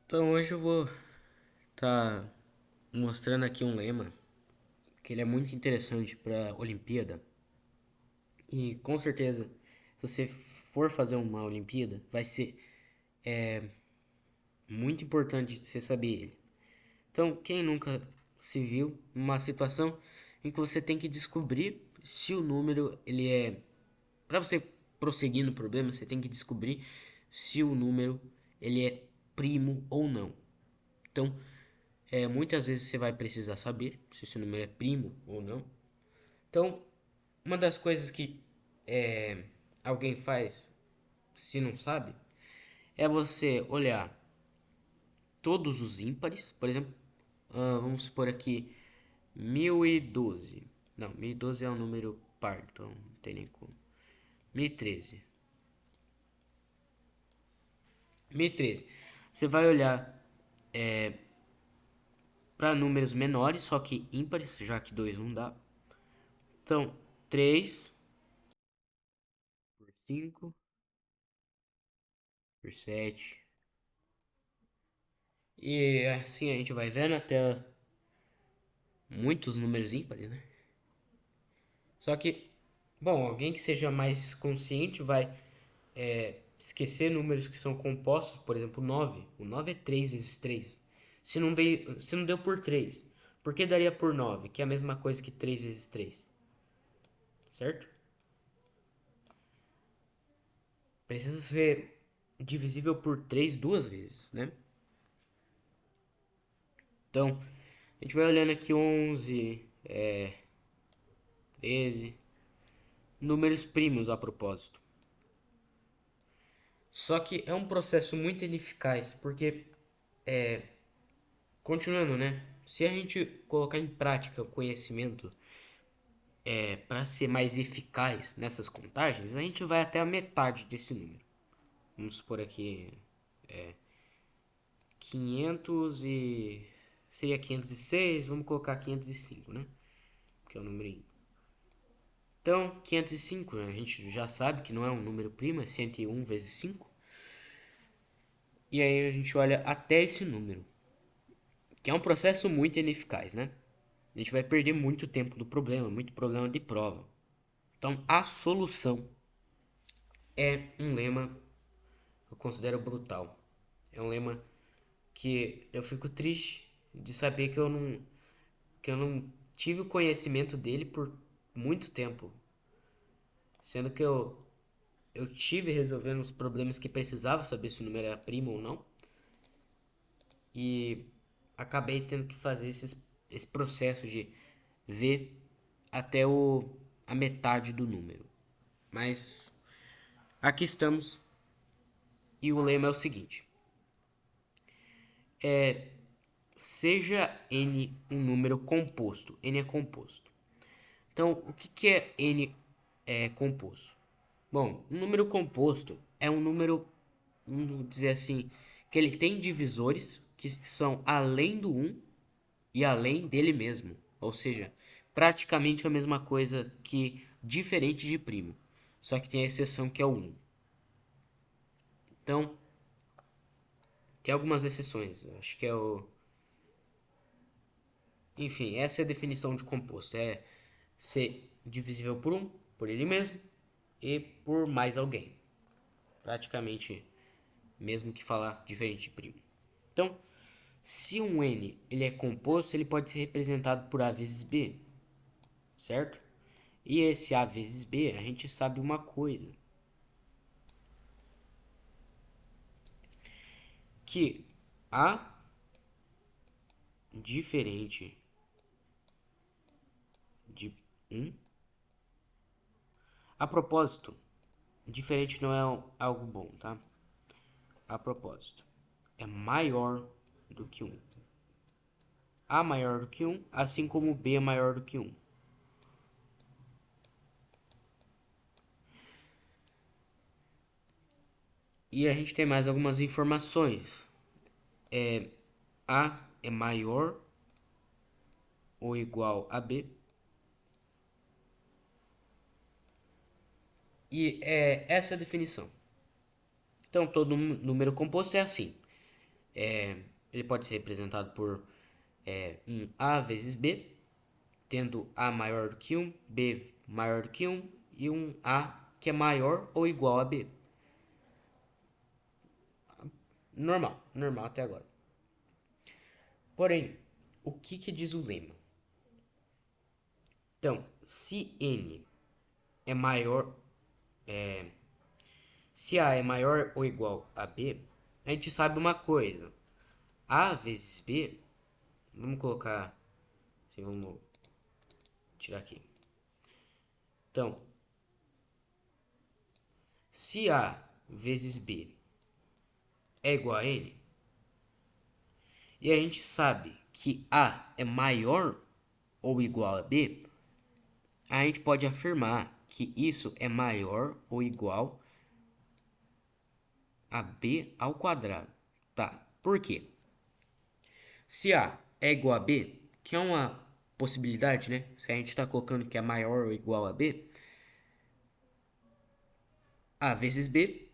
Então hoje eu vou estar mostrando aqui um lema que ele é muito interessante para a Olimpíada e com certeza se você for fazer uma Olimpíada vai ser muito importante você saber ele. Então quem nunca se viu numa situação em que você tem que descobrir se o número ele é para você prosseguir no problema você tem que descobrir se o número ele é primo ou não. Então muitas vezes você vai precisar saber se esse número é primo ou não. Então, uma das coisas que alguém faz se não sabe é você olhar todos os ímpares. Por exemplo, vamos supor aqui 1012. Não, 1012 é um número par, então não tem nem como. 1013. 1013. Você vai olhar para números menores, só que ímpares, já que 2 não dá. Então, 3 por 5 por 7. E assim a gente vai vendo até muitos números ímpares, né? Só que, bom, alguém que seja mais consciente vai esquecer números que são compostos, por exemplo, 9. O 9 é 3 vezes 3. Se não deu por 3, por que daria por 9? Que é a mesma coisa que 3 vezes 3, certo? Precisa ser divisível por 3 duas vezes, né? Então, a gente vai olhando aqui 11, 13, números primos a propósito. Só que é um processo muito ineficaz, porque, continuando, né? Se a gente colocar em prática o conhecimento para ser mais eficaz nessas contagens, a gente vai até a metade desse número. Vamos supor aqui 500 e... seria 506, vamos colocar 505, né? Que é o número ímpar. Então, 505, né? A gente já sabe que não é um número primo, é 101 vezes 5. E aí a gente olha até esse número, que é um processo muito ineficaz, né? A gente vai perder muito tempo do problema, muito problema de prova. Então, a solução é um lema que eu considero brutal. É um lema que eu fico triste de saber que eu não tive o conhecimento dele por muito tempo, sendo que eu tive resolvendo os problemas que precisava saber se o número era primo ou não e acabei tendo que fazer esse processo de ver até a metade do número. Mas aqui estamos e o lema é o seguinte: seja n um número composto. N é composto. Então, o que é n composto? Bom, um número composto é um número, vamos dizer assim, que ele tem divisores que são além do um e além dele mesmo. Ou seja, praticamente a mesma coisa que diferente de primo. Só que tem a exceção que é o um. Então, tem algumas exceções. Eu acho que é o. Enfim, essa é a definição de composto. É ser divisível por um, por ele mesmo, e por mais alguém. Praticamente, mesmo que falar diferente de primo. Então, se um n ele é composto, ele pode ser representado por a vezes b, certo? E esse a vezes b, a gente sabe uma coisa, que a diferente de um, a propósito, diferente não é algo bom, tá? A propósito, é maior do que um. A maior do que um, assim como B é maior do que um. E a gente tem mais algumas informações. A é maior ou igual a B. E é essa a definição. Então, todo número composto é assim. ele pode ser representado por um A vezes B, tendo A maior do que 1, B maior do que 1 e um A que é maior ou igual a B. Normal até agora. Porém, o que diz o lema? Então, se N é maior, se A é maior ou igual a B, a gente sabe uma coisa. A vezes B, vamos colocar, assim, vamos tirar aqui. Então, se A vezes B é igual a N, e a gente sabe que A é maior ou igual a B, a gente pode afirmar que isso é maior ou igual a B ao quadrado. Tá, por quê? Se A é igual a B, que é uma possibilidade, né? Se a gente está colocando que é maior ou igual a B, A vezes B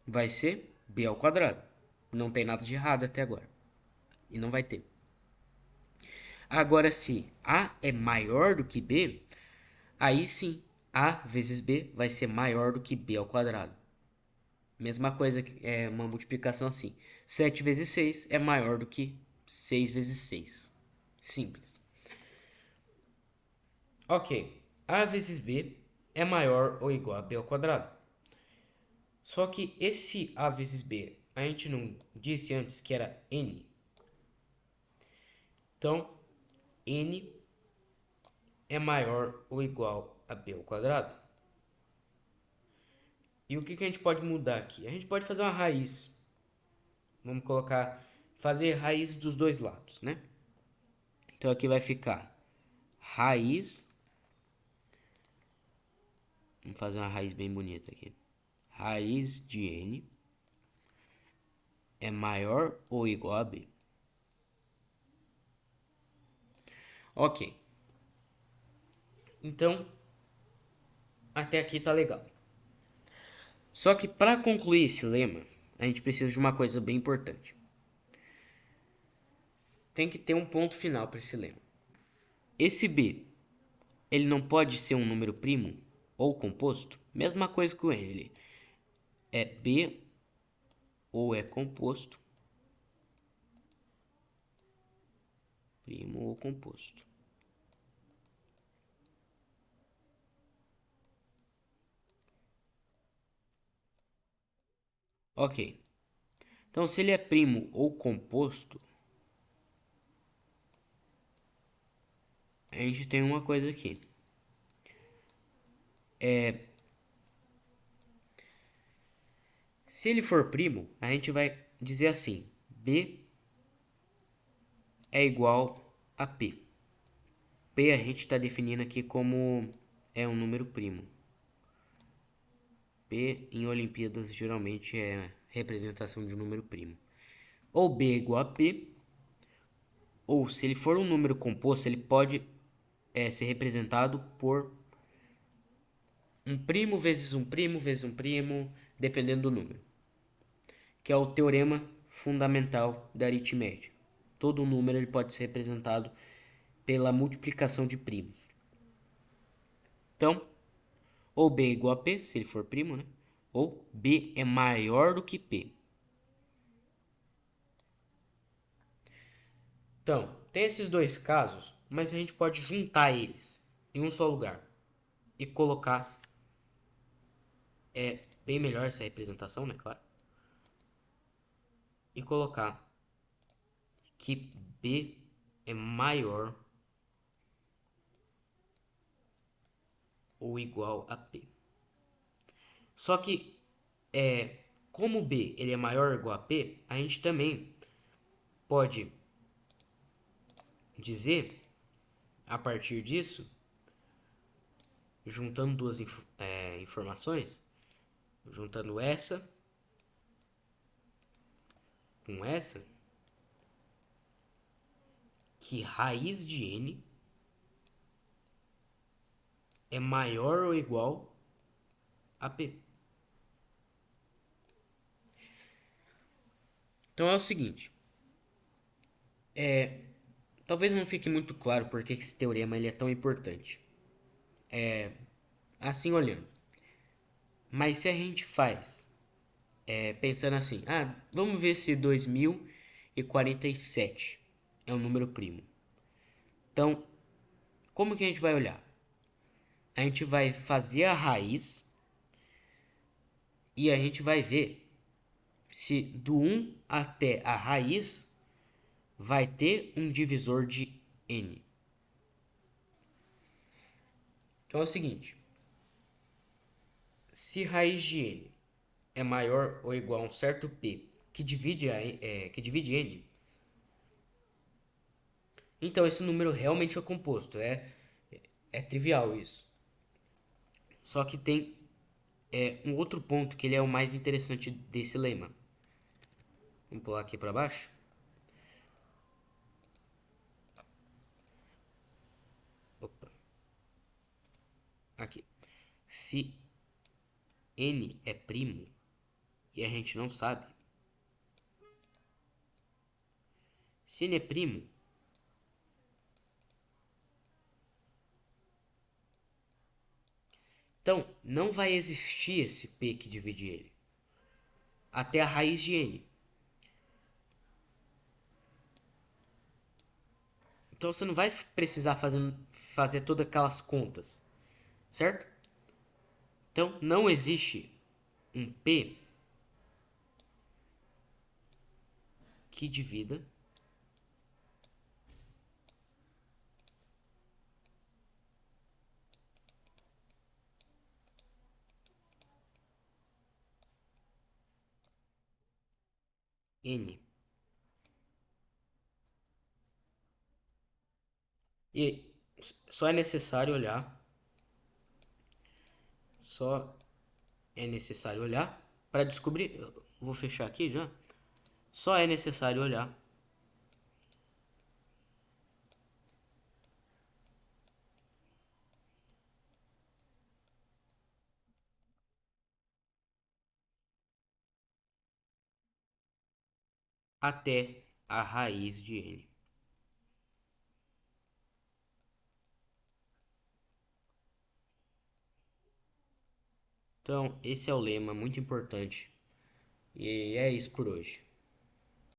vai ser B ao quadrado. Não tem nada de errado até agora. E não vai ter. Agora, se A é maior do que B, aí sim, A vezes B vai ser maior do que B ao quadrado. Mesma coisa, é uma multiplicação assim. 7 vezes 6 é maior do que 6 vezes 6. Simples. Ok, A vezes B é maior ou igual a B ao quadrado. Só que esse A vezes B, a gente não disse antes que era N. Então, N é maior ou igual a B ao quadrado. E o que a gente pode mudar aqui? A gente pode fazer uma raiz. Vamos fazer raiz dos dois lados, né? Então aqui vai ficar raiz. Vamos fazer uma raiz bem bonita aqui. Raiz de N é maior ou igual a B. Ok. Então, até aqui tá legal. Só que para concluir esse lema, a gente precisa de uma coisa bem importante. Tem que ter um ponto final para esse lema. Esse B, ele não pode ser um número primo ou composto? Mesma coisa que o N. Ele é B ou é composto, primo ou composto. Ok. Então, se ele é primo ou composto, a gente tem uma coisa aqui. Se ele for primo, a gente vai dizer assim: B é igual a P. P a gente está definindo aqui como um número primo. P em Olimpíadas geralmente é representação de um número primo. Ou B é igual a P, ou se ele for um número composto, ele pode ser representado por um primo vezes um primo vezes um primo, dependendo do número. Que é o teorema fundamental da aritmética. Todo número ele pode ser representado pela multiplicação de primos. Então, ou B é igual a P, se ele for primo, né? Ou B é maior do que P. Então, tem esses dois casos, mas a gente pode juntar eles em um só lugar e colocar bem melhor essa representação, né, claro? E colocar que B é maior ou igual a P. Só que como B ele é maior ou igual a P, a gente também pode dizer, a partir disso, juntando duas informações, juntando essa com essa, que raiz de N é maior ou igual a P. Então é o seguinte, Talvez não fique muito claro por que esse teorema ele é tão importante. Assim olhando. Mas se a gente faz, pensando assim, vamos ver se 2047 é um número primo. Então, como que a gente vai olhar? A gente vai fazer a raiz e a gente vai ver se do 1 até a raiz vai ter um divisor de n. Então é o seguinte, se raiz de n é maior ou igual a um certo p que divide n, então esse número realmente é composto. É trivial isso. Só que tem um outro ponto que ele é o mais interessante desse lema. Vamos pular aqui para baixo. Opa, aqui. Se n é primo e a gente não sabe, se n é primo, então não vai existir esse p que divide ele até a raiz de n. Então você não vai precisar fazer todas aquelas contas, certo? Então não existe um p que divida n. E só é necessário olhar, só é necessário olhar para descobrir. Eu vou fechar aqui já. Só é necessário olhar até a raiz de n. Então, esse é o lema muito importante. E é isso por hoje.